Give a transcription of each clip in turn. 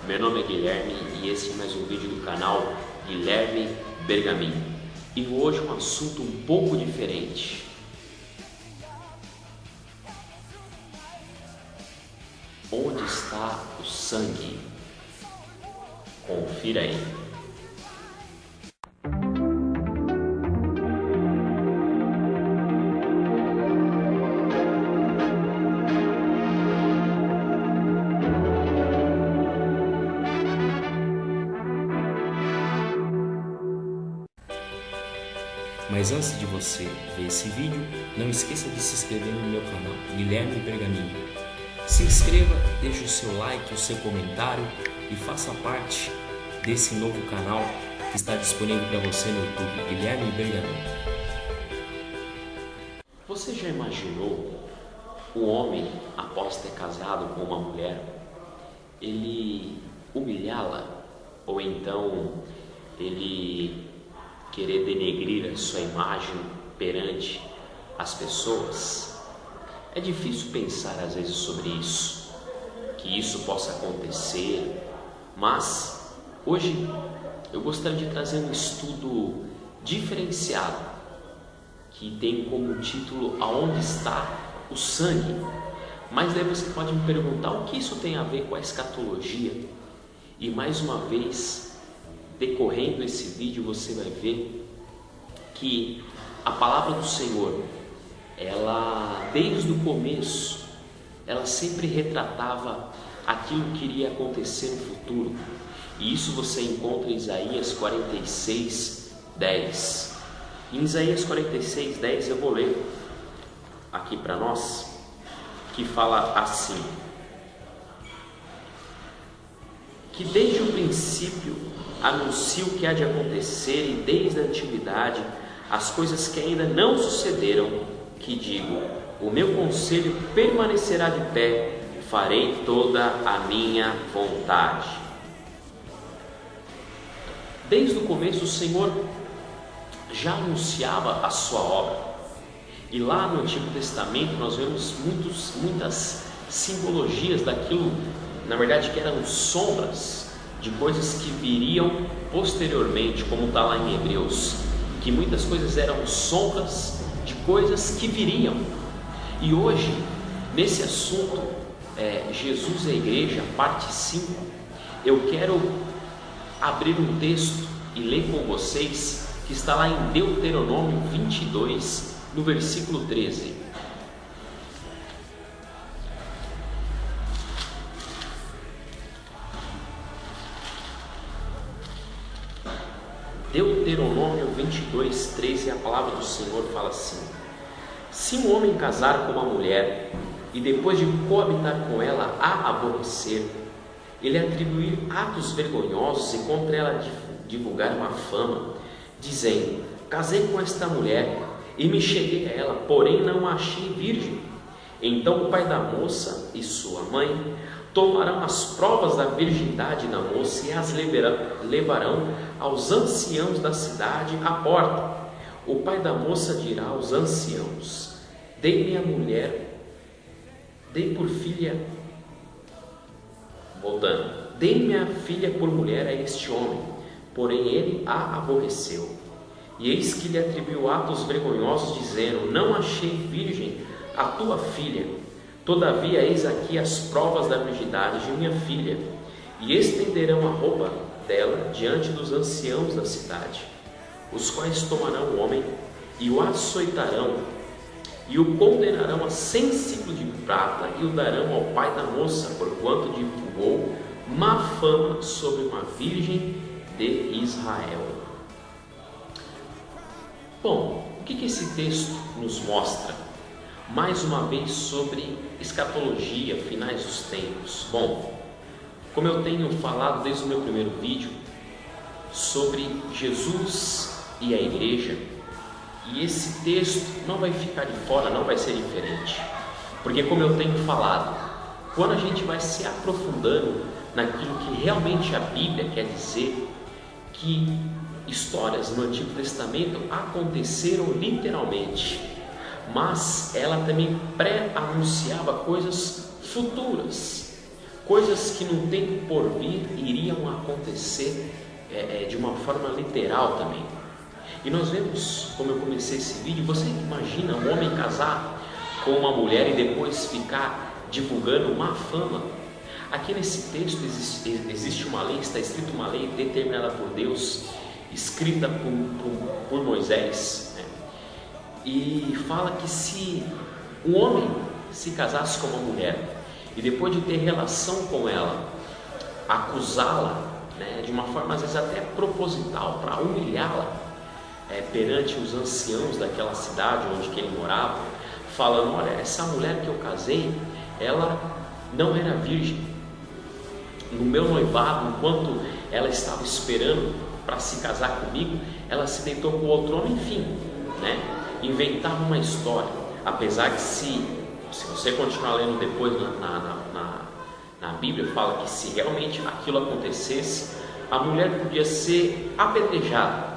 Meu nome é Guilherme e esse é mais um vídeo do canal Guilherme Bergamin. E hoje um assunto um pouco diferente. Onde está o sangue? Confira aí. Mas antes de você ver esse vídeo, não esqueça de se inscrever no meu canal Guilherme Bergamin. Se inscreva, deixe o seu like, o seu comentário e faça parte desse novo canal que está disponível para você no YouTube, Guilherme Bergamin. Você já imaginou um homem, após ter casado com uma mulher, ele humilhá-la? Ou então ele querer denegrir a sua imagem perante as pessoas? É difícil pensar às vezes sobre isso, que isso possa acontecer, mas hoje eu gostaria de trazer um estudo diferenciado, que tem como título Aonde está o sangue? Mas daí você pode me perguntar o que isso tem a ver com a escatologia? E mais uma vez, decorrendo esse vídeo, você vai ver que a palavra do Senhor, ela desde o começo, ela sempre retratava aquilo que iria acontecer no futuro. E isso você encontra em Isaías 46:10. Em Isaías 46:10 eu vou ler aqui para nós, que fala assim: que desde o princípio anuncio o que há de acontecer, e desde a antiguidade as coisas que ainda não sucederam, que digo, o meu conselho permanecerá de pé, farei toda a minha vontade. Desde o começo o Senhor já anunciava a sua obra. E lá no Antigo Testamento nós vemos muitas simbologias daquilo, na verdade, que eram sombras de coisas que viriam posteriormente, como está lá em Hebreus, que muitas coisas eram sombras de coisas que viriam. E hoje, nesse assunto, Jesus e a Igreja, parte 5, eu quero abrir um texto e ler com vocês, que está lá em Deuteronômio 22, no versículo 13. Deuteronômio 22:13, a palavra do Senhor fala assim: se um homem casar com uma mulher e depois de coabitar com ela a aborrecer, ele atribuir atos vergonhosos e contra ela divulgar uma fama, dizendo: casei com esta mulher e me cheguei a ela, porém não a achei virgem, então o pai da moça e sua mãe tomarão as provas da virgindade da moça e as levarão aos anciãos da cidade à porta. O pai da moça dirá aos anciãos: dei-me a mulher, dei por filha, dei-me a filha por mulher a este homem, porém ele a aborreceu. E eis que lhe atribuiu atos vergonhosos, dizendo: não achei virgem a tua filha. Todavia, eis aqui as provas da virgindade de minha filha. E estenderão a roupa dela diante dos anciãos da cidade, os quais tomarão o homem e o açoitarão, e o condenarão a 100 ciclos de prata, e o darão ao pai da moça, porquanto divulgou má fama sobre uma virgem de Israel. Bom, o que esse texto nos mostra? Mais uma vez sobre escatologia, finais dos tempos. Bom, como eu tenho falado desde o meu primeiro vídeo sobre Jesus e a igreja, e esse texto não vai ficar de fora, não vai ser diferente, porque como eu tenho falado, quando a gente vai se aprofundando naquilo que realmente a Bíblia quer dizer, que histórias no Antigo Testamento aconteceram literalmente, mas ela também pré-anunciava coisas futuras. coisas que no tempo por vir iriam acontecer de uma forma literal também. E nós vemos, como eu comecei esse vídeo, você imagina um homem casar com uma mulher e depois ficar divulgando má fama? Aqui nesse texto existe uma lei, está escrita uma lei determinada por Deus, escrita por Moisés, né? E fala que se um homem se casasse com uma mulher e depois de ter relação com ela, acusá-la, né, de uma forma às vezes até proposital, para humilhá-la perante os anciãos daquela cidade onde que ele morava, falando: olha, essa mulher que eu casei, ela não era virgem. No meu noivado, enquanto ela estava esperando para se casar comigo, ela se deitou com outro homem, enfim, né? Inventava uma história. Apesar que se você continuar lendo depois na Bíblia, fala que se realmente aquilo acontecesse, a mulher podia ser apedrejada.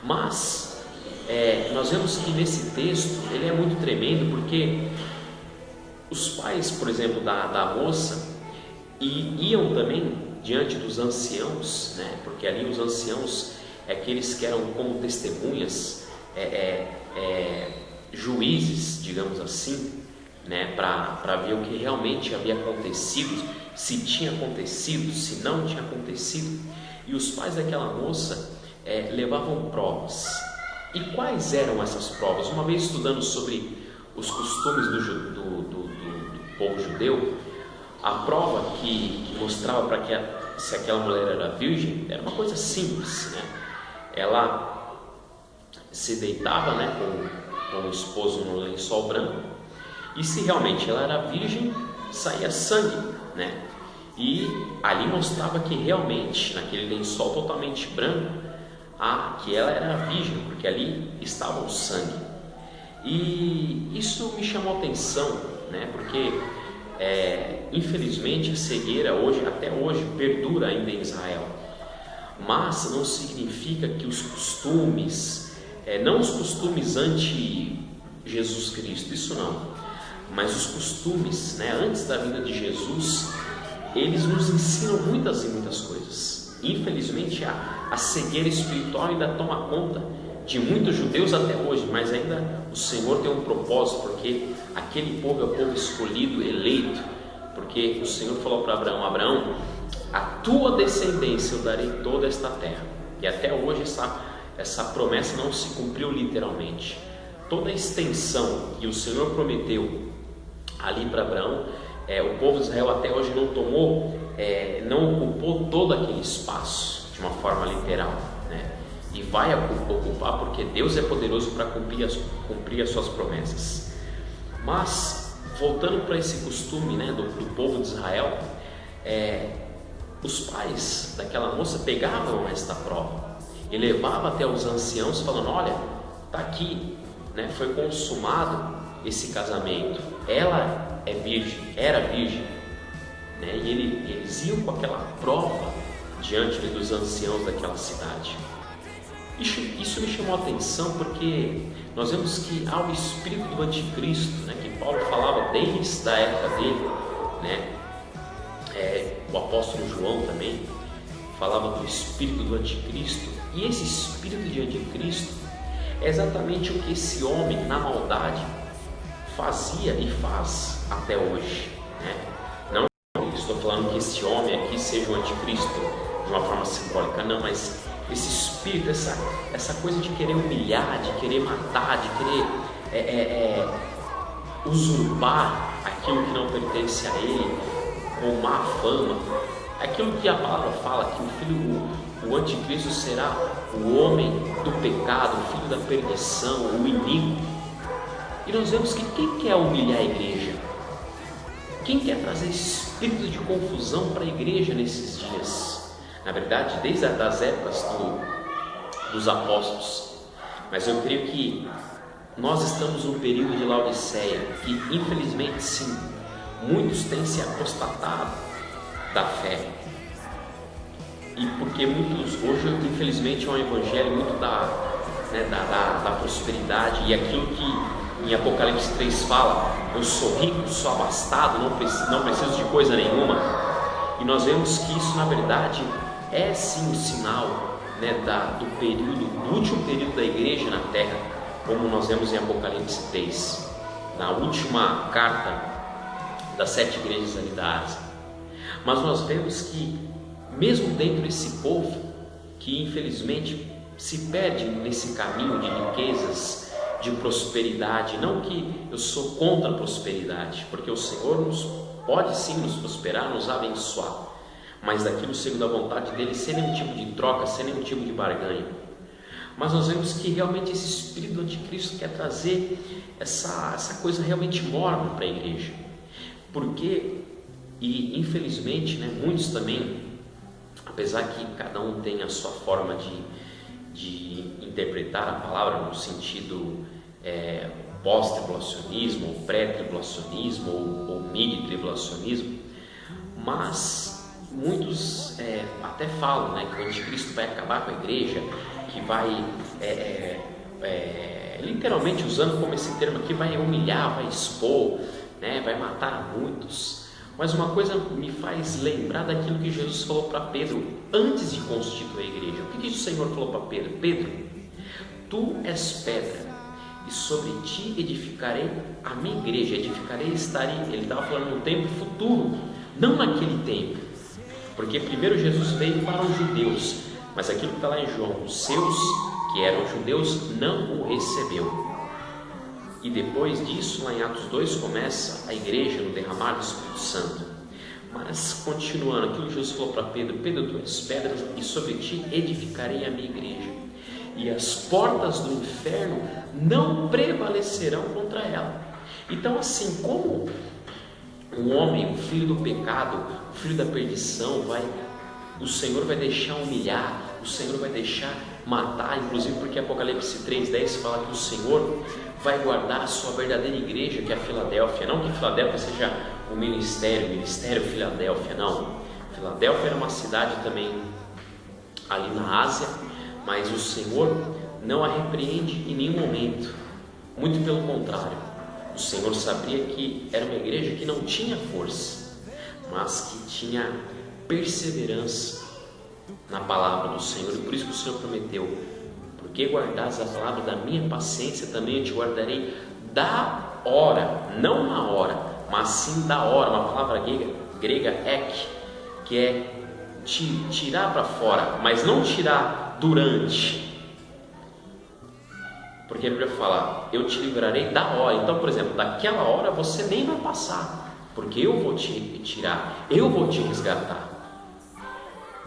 Mas nós vemos que nesse texto ele é muito tremendo, porque os pais, por exemplo, da moça iam também diante dos anciãos, né? Porque ali os anciãos aqueles que eram como testemunhas, juízes, digamos assim, né? Para ver o que realmente havia acontecido, se tinha acontecido, se não tinha acontecido. E os pais daquela moça levavam provas. E quais eram essas provas? Uma vez estudando sobre os costumes do povo judeu, a prova que mostrava para que se aquela mulher era virgem era uma coisa simples, né? Ela se deitava, né, com o esposo no lençol branco, e se realmente ela era virgem, saía sangue, né? E ali mostrava que realmente naquele lençol totalmente branco, que ela era virgem, porque ali estava o sangue. E isso me chamou a atenção, né? Porque infelizmente a cegueira até hoje perdura ainda em Israel, mas não significa que os costumes, não os costumes anti-Jesus Cristo, isso não, mas os costumes, né, antes da vinda de Jesus, eles nos ensinam muitas e muitas coisas. Infelizmente a cegueira espiritual ainda toma conta de muitos judeus até hoje, mas ainda o Senhor tem um propósito, porque aquele povo é o povo escolhido, eleito, porque o Senhor falou para Abraão: Abraão, a tua descendência eu darei toda esta terra. E até hoje essa promessa não se cumpriu literalmente. Toda a extensão que o Senhor prometeu ali para Abraão, o povo de Israel até hoje não tomou, não ocupou todo aquele espaço de uma forma literal, né? E vai ocupar, porque Deus é poderoso para cumprir as suas promessas. Mas voltando para esse costume, né, do povo de Israel, os pais daquela moça pegavam esta prova e levavam até os anciãos falando: olha, está aqui, né, foi consumado esse casamento, ela é virgem, era virgem, né? E eles iam com aquela prova diante dos anciãos daquela cidade. Isso me chamou a atenção, porque nós vemos que há o espírito do anticristo, né, que Paulo falava desde a época dele, né? O apóstolo João também falava do espírito do anticristo, e esse espírito de anticristo é exatamente o que esse homem na maldade fazia e faz até hoje, né? Não estou falando que esse homem aqui seja o anticristo de uma forma simbólica, não, mas esse espírito, essa coisa de querer humilhar, de querer matar, de querer usurpar aquilo que não pertence a ele, com má fama, aquilo que a palavra fala, que o anticristo será o homem do pecado, o filho da perdição, o iníquo. E nós vemos que quem quer humilhar a igreja? Quem quer trazer esse espírito de confusão para a igreja nesses dias? Na verdade, desde as épocas dos apóstolos. Mas eu creio que nós estamos num período de Laodiceia, que infelizmente sim, muitos têm se apostatado da fé. E porque muitos, hoje infelizmente é um evangelho muito da prosperidade, e aquilo que em Apocalipse 3 fala: eu sou rico, sou abastado, não preciso de coisa nenhuma. E nós vemos que isso, na verdade, é sim um sinal, né, do último período da igreja na terra, como nós vemos em Apocalipse 3, na última carta das 7 igrejas ali da Ásia. Mas nós vemos que, mesmo dentro desse povo, que infelizmente se perde nesse caminho de riquezas, de prosperidade, não que eu sou contra a prosperidade, porque o Senhor pode sim nos prosperar, nos abençoar, mas daquilo segundo a vontade dele, sem nenhum tipo de troca, sem nenhum tipo de barganha. Mas nós vemos que realmente esse espírito do anticristo quer trazer essa coisa realmente morna para a igreja, porque, e infelizmente, né, muitos também, apesar que cada um tem a sua forma de interpretar a palavra no sentido pós-tribulacionismo, ou pré-tribulacionismo, ou mid-tribulacionismo, mas muitos até falam, né, que o anticristo vai acabar com a igreja, que vai, literalmente usando como esse termo aqui, vai humilhar, vai expor, né, vai matar muitos. Mas uma coisa me faz lembrar daquilo que Jesus falou para Pedro antes de constituir a igreja. O que o Senhor falou para Pedro? Pedro, tu és pedra, e sobre ti edificarei a minha igreja. Edificarei e estarei. Ele estava falando no tempo futuro, não naquele tempo. Porque primeiro Jesus veio para os judeus, mas aquilo que está lá em João, os seus que eram judeus não o recebeu. E depois disso, lá em Atos 2, começa a igreja no derramar do Espírito Santo. Mas continuando, aquilo que Jesus falou para Pedro: Pedro, tu és pedra, e sobre ti edificarei a minha igreja, e as portas do inferno não prevalecerão contra ela. Então, assim como um homem, o filho do pecado, o filho da perdição, o Senhor vai deixar humilhar, o Senhor vai deixar matar, inclusive porque Apocalipse 3:10 fala que o Senhor vai guardar a sua verdadeira igreja, que é a Filadélfia. Não que Filadélfia seja o ministério Filadélfia, não. Filadélfia era uma cidade também ali na Ásia, mas o Senhor não a repreende em nenhum momento, muito pelo contrário. O Senhor sabia que era uma igreja que não tinha força, mas que tinha perseverança na palavra do Senhor, e por isso que o Senhor prometeu: porque guardares a palavra da minha paciência, também eu te guardarei da hora, não na hora, mas sim da hora. Uma palavra grega ek, que é tirar para fora, mas não tirar durante, porque a Bíblia fala: eu te livrarei da hora. Então, por exemplo, daquela hora você nem vai passar, porque eu vou te tirar, eu vou te resgatar.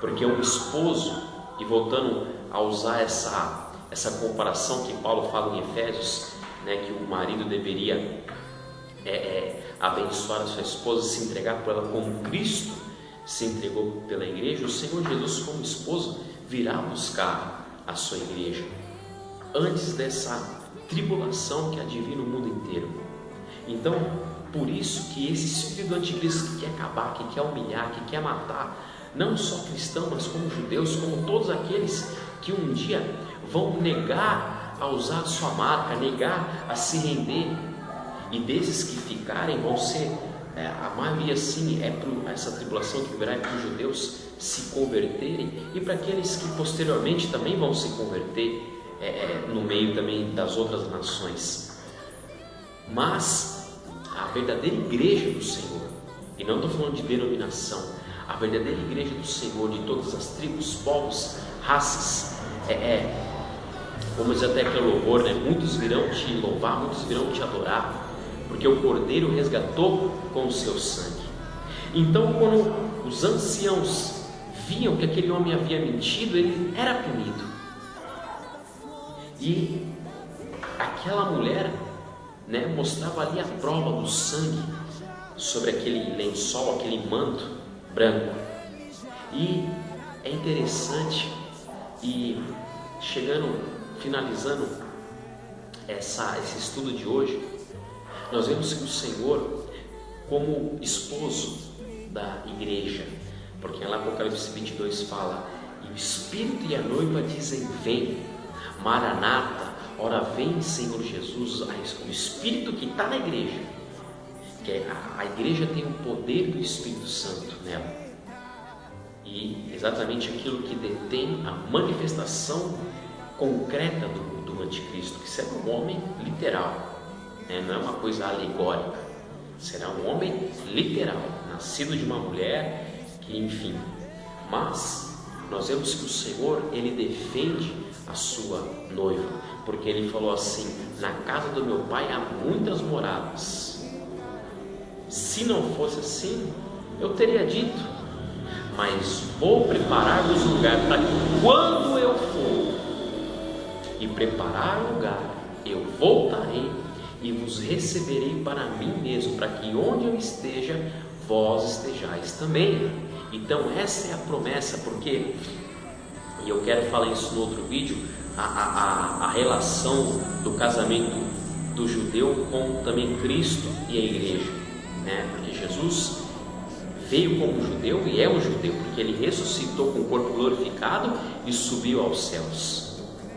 Porque um esposo, e voltando a usar essa comparação que Paulo fala em Efésios, né, que o marido deveria abençoar a sua esposa, se entregar por ela como Cristo se entregou pela igreja. O Senhor Jesus, como esposo, virá buscar a sua igreja antes dessa tribulação que advém no mundo inteiro. Então, por isso que esse espírito do anticristo que quer acabar, que quer humilhar, que quer matar, não só cristãos, mas como judeus, como todos aqueles que um dia vão negar a usar a sua marca, negar a se render, e desses que ficarem vão ser, a maioria sim, para essa tribulação que virá, para os judeus se converterem, e para aqueles que posteriormente também vão se converter no meio também das outras nações. Mas a verdadeira igreja do Senhor, e não estou falando de denominação, a verdadeira igreja do Senhor, de todas as tribos, povos, raças, como diz até aquele louvor, né? Muitos virão te louvar, muitos virão te adorar, porque o Cordeiro resgatou com o seu sangue. Então, quando os anciãos viam que aquele homem havia mentido, ele era punido. E aquela mulher, né, mostrava ali a prova do sangue sobre aquele lençol, aquele manto branco. E é interessante, e finalizando esse estudo de hoje, nós vemos que o Senhor, como esposo da igreja, porque lá no Apocalipse 22 fala: e o Espírito e a noiva dizem: vem, Maranata, ora vem, Senhor Jesus. O Espírito que está na igreja, que a igreja tem o poder do Espírito Santo nela, e exatamente aquilo que detém a manifestação concreta do anticristo, que será um homem literal, né? Não é uma coisa alegórica, será um homem literal, nascido de uma mulher, que enfim. Mas nós vemos que o Senhor, Ele defende a sua noiva, porque Ele falou assim: na casa do meu Pai há muitas moradas. Se não fosse assim, eu teria dito, mas vou preparar-vos um lugar, para que quando eu for e preparar o lugar, eu voltarei e vos receberei para mim mesmo, para que onde eu esteja, vós estejais também. Então essa é a promessa, porque, e eu quero falar isso no outro vídeo, a relação do casamento do judeu com também Cristo e a igreja, né? Porque Jesus veio como judeu e é um judeu, porque Ele ressuscitou com o corpo glorificado e subiu aos céus.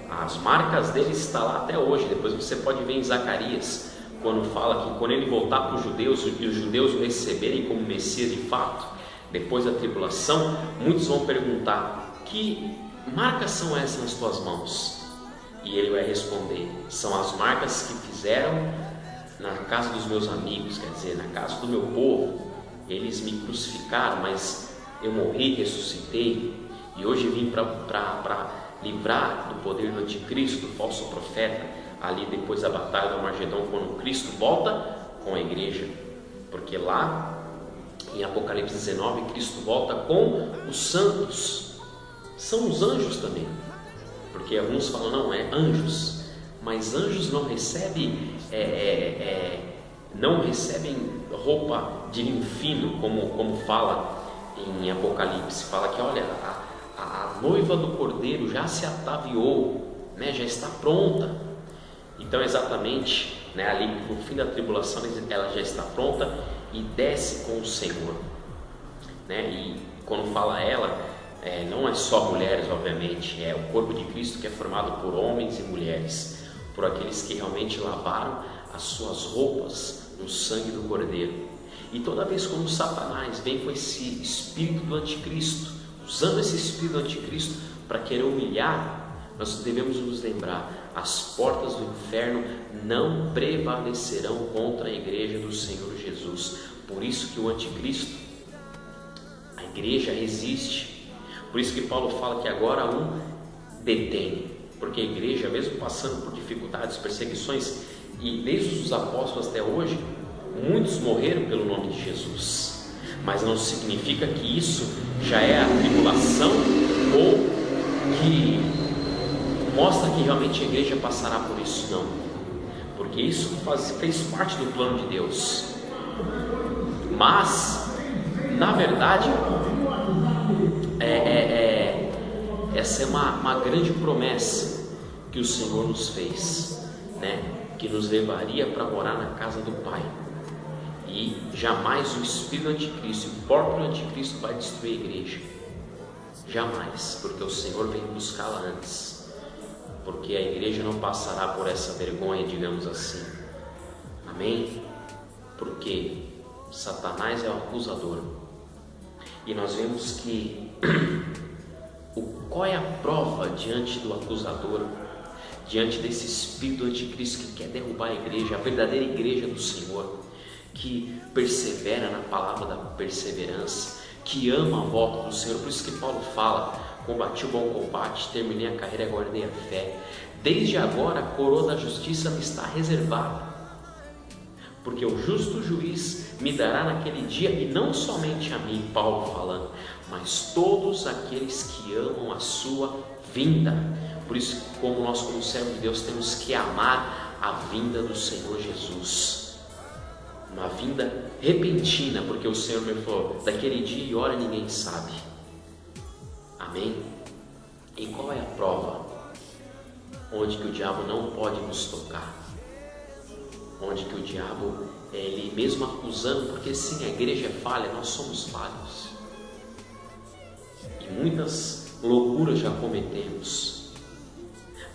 As marcas dele estão lá até hoje. Depois você pode ver em Zacarias, quando fala que quando Ele voltar para os judeus e os judeus o receberem como Messias de fato, depois da tribulação, muitos vão perguntar: que marcas são essas nas tuas mãos? E Ele vai responder: são as marcas que fizeram na casa dos meus amigos, quer dizer, na casa do meu povo. Eles me crucificaram, mas eu morri, ressuscitei, e hoje vim para livrar do poder do anticristo, do falso profeta, ali depois da batalha do Armagedon, quando Cristo volta com a igreja. Porque lá em Apocalipse 19, Cristo volta com os santos, são os anjos também, porque alguns falam, não, é anjos, mas anjos não recebem não recebem roupa de linho fino, como fala em Apocalipse. Fala que, olha, a noiva do Cordeiro já se ataviou, né, já está pronta. Então exatamente, né, ali no fim da tribulação ela já está pronta e desce com o Senhor, né? E quando fala ela, não é só mulheres, obviamente, é o corpo de Cristo, que é formado por homens e mulheres, por aqueles que realmente lavaram as suas roupas no sangue do Cordeiro. E toda vez quando Satanás vem com esse espírito do anticristo, usando esse espírito do anticristo para querer humilhar, nós devemos nos lembrar: as portas do inferno não prevalecerão contra a igreja do Senhor Jesus. Por isso que o anticristo, a igreja resiste. Por isso que Paulo fala que agora um detém, porque a igreja, mesmo passando por dificuldades, perseguições, e desde os apóstolos até hoje, muitos morreram pelo nome de Jesus, mas não significa que isso já é a tribulação, ou que mostra que realmente a igreja passará por isso. Não, porque isso fez parte do plano de Deus. Mas na verdade essa é uma grande promessa que o Senhor nos fez, né? Que nos levaria para morar na casa do Pai. E jamais o espírito anticristo, o próprio anticristo, vai destruir a igreja. Jamais, porque o Senhor vem buscá-la antes. Porque a igreja não passará por essa vergonha, digamos assim. Amém? Porque Satanás é o acusador. E nós vemos que qual é a prova diante do acusador, diante desse espírito anticristo que quer derrubar a igreja, a verdadeira igreja do Senhor, que persevera na palavra da perseverança, que ama a volta do Senhor. Por isso que Paulo fala: combati o bom combate, terminei a carreira, guardei a fé. Desde agora a coroa da justiça me está reservada, porque o justo juiz me dará naquele dia, e não somente a mim, Paulo falando, mas todos aqueles que amam a sua vinda. Por isso, como nós, como servos de Deus, temos que amar a vinda do Senhor Jesus. Uma vinda repentina, porque o Senhor me falou: daquele dia e hora ninguém sabe. Amém? E qual é a prova? Onde que o diabo não pode nos tocar, onde que o diabo, ele mesmo acusando, porque sim, a igreja é falha, nós somos falhos, e muitas loucuras já cometemos,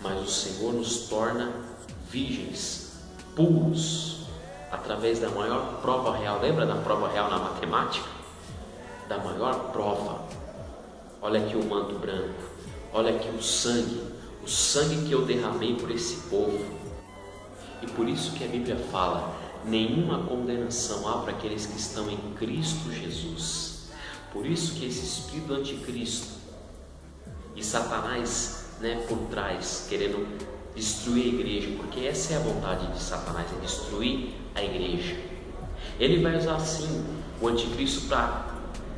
mas o Senhor nos torna virgens, puros, através da maior prova real. Lembra da prova real na matemática? Da maior prova, olha aqui o manto branco, olha aqui o sangue que eu derramei por esse povo. E por isso que a Bíblia fala, nenhuma condenação há para aqueles que estão em Cristo Jesus. Por isso que esse espírito do anticristo e Satanás, por trás, querendo destruir a igreja, porque essa é a vontade de Satanás, é destruir a igreja. Ele vai usar sim o anticristo para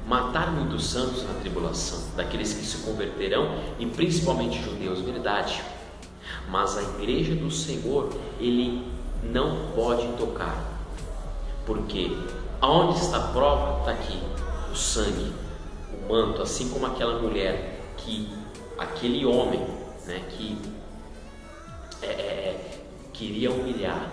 matar muitos santos na tribulação, daqueles que se converterão, e principalmente judeus, verdade. Mas a igreja do Senhor ele não pode tocar, porque aonde está a prova? Está aqui o sangue, o manto, assim como aquela mulher, que aquele homem, que queria humilhar.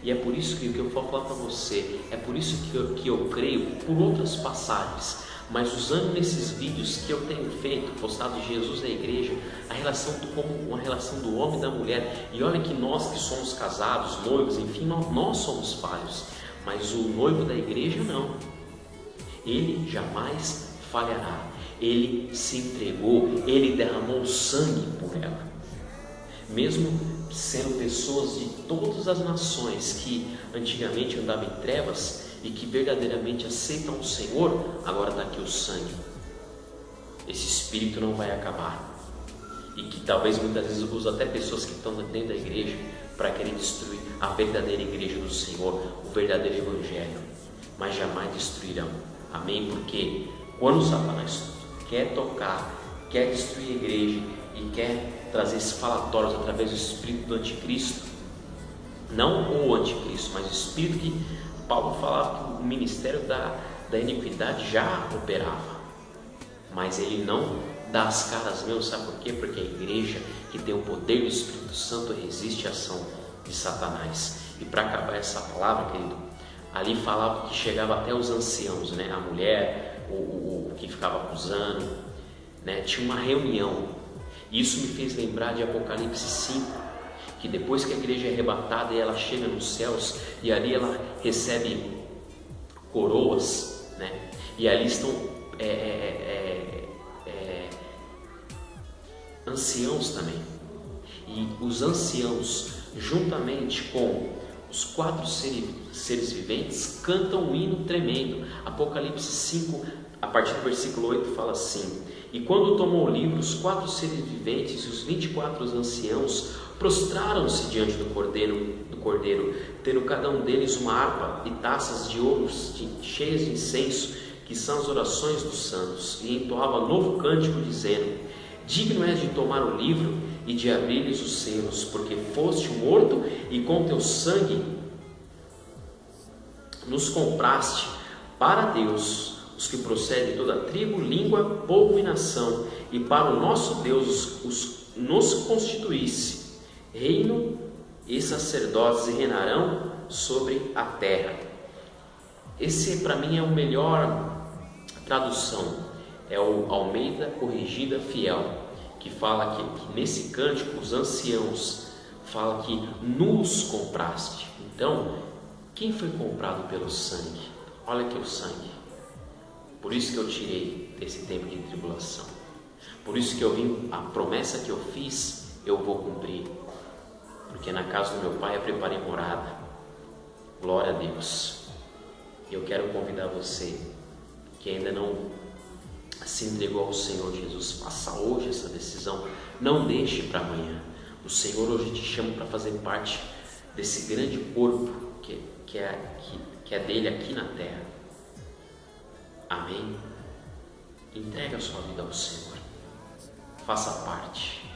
E é por isso que eu vou falar para você, é por isso que eu creio por outras passagens, mas usando nesses vídeos que eu tenho feito, postado de Jesus da igreja, a relação como uma relação do homem e da mulher. E olha que nós que somos casados, noivos, enfim, nós somos falhos, mas o noivo da igreja não. Ele jamais falhará. Ele se entregou, ele derramou sangue por ela. Mesmo sendo pessoas de todas as nações que antigamente andavam em trevas e que verdadeiramente aceitam o Senhor, agora está aqui o sangue. Esse espírito não vai acabar. E que talvez muitas vezes usa até pessoas que estão dentro da igreja para querer destruir a verdadeira igreja do Senhor, o verdadeiro evangelho, mas jamais destruirão. Amém? Porque quando Satanás quer tocar, quer destruir a igreja e quer trazer esses falatórios através do espírito do anticristo, não o anticristo, mas o espírito que Paulo falava que o ministério da iniquidade já operava, mas ele não dá as caras mesmo. Sabe por quê? Porque a igreja que tem o poder do Espírito Santo resiste à ação de Satanás. E para acabar essa palavra, querido, ali falava que chegava até os anciãos, a mulher, o que ficava acusando, tinha uma reunião. Isso me fez lembrar de Apocalipse 5, que depois que a igreja é arrebatada e ela chega nos céus, e ali ela recebe coroas, e ali estão anciãos também, e os anciãos juntamente com os 4 seres viventes cantam um hino tremendo. Apocalipse 5, a partir do versículo 8 fala assim: e quando tomou o livro, os 4 seres viventes e os 24 anciãos prostraram-se diante do cordeiro, tendo cada um deles uma harpa e taças de ouro cheias de incenso, que são as orações dos santos, e entoava novo cântico, dizendo: digno és de tomar o livro e de abrir-lhes os selos, porque foste morto e com teu sangue nos compraste para Deus os que procedem de toda tribo, língua, povo e nação, e para o nosso Deus nos constituísse reino e sacerdotes, e reinarão sobre a terra. Esse para mim é o melhor tradução, é o Almeida Corrigida Fiel, que fala que nesse cântico os anciãos falam que nos compraste. Então, quem foi comprado pelo sangue? Olha aqui o sangue. Por isso que eu tirei desse tempo de tribulação. Por isso que eu vim, a promessa que eu fiz, eu vou cumprir. Porque na casa do meu pai eu preparei morada. Glória a Deus. Eu quero convidar você que ainda não se entregou ao Senhor Jesus, faça hoje essa decisão. Não deixe para amanhã. O Senhor hoje te chama para fazer parte desse grande corpo que é dele aqui na terra. Amém? Entrega a sua vida ao Senhor. Faça parte.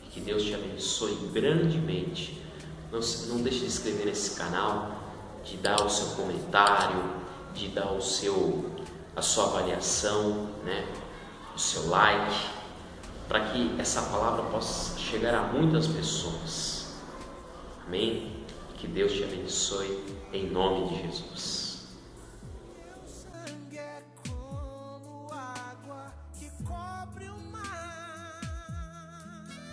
Que Deus te abençoe grandemente. Não deixe de inscrever nesse canal, de dar o seu comentário, de dar a sua avaliação, o seu like, para que essa palavra possa chegar a muitas pessoas. Amém? Que Deus te abençoe em nome de Jesus.